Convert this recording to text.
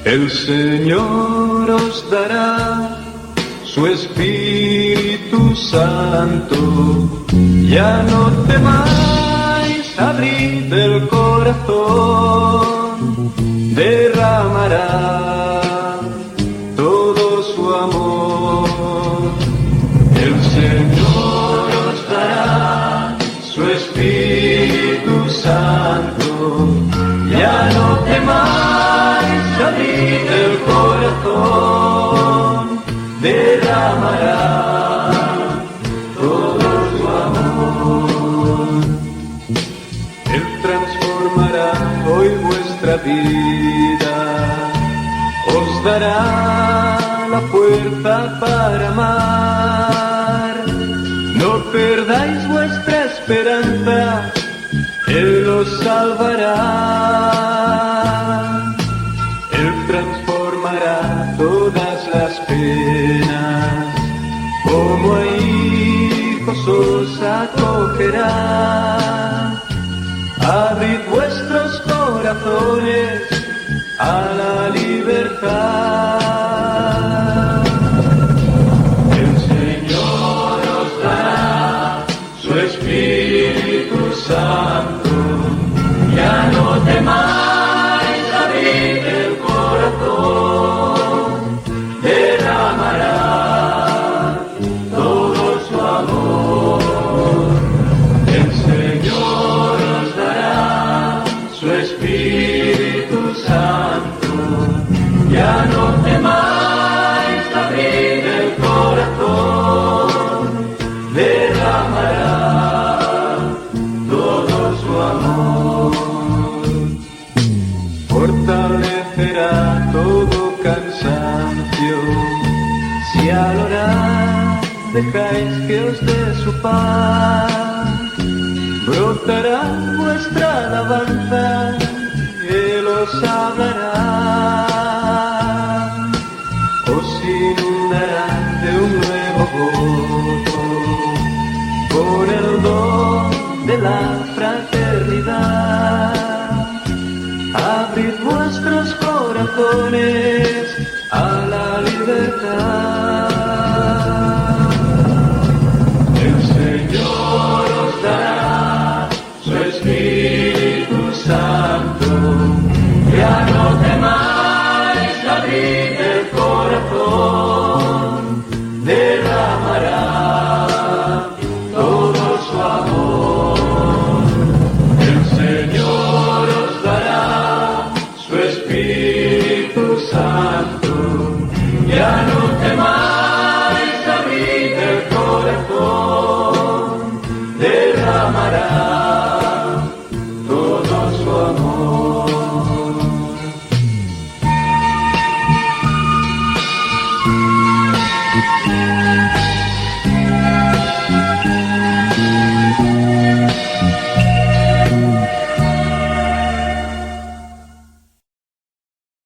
El Señor os dará su Espíritu Santo. Ya no temáis, abrid el corazón, derramará todo su amor. El Señor os dará su Espíritu Santo. Ya no temáis, abrid el corazón, derramará todo su amor. Él transformará hoy vuestra vida, os dará la fuerza para amar. No perdáis vuestra esperanza, Él os salvará. Él transformará todas las penas, como a hijos os acogerá. Abrid vuestros corazones a la libertad. El Señor os dará su Espíritu Santo. Ya no temáis, abrid el corazón, derramará todo su amor. El Señor os dará su Espíritu Santo. Ya no temáis, abrid el corazón, derramará todo su amor. Fortalecerá todo cansancio, si al orar dejáis que os dé su paz. Brotará vuestra alabanza, Él os hablará. Os inundará de un nuevo gozo, por el don de la fraternidad. Abrid vuestros corazones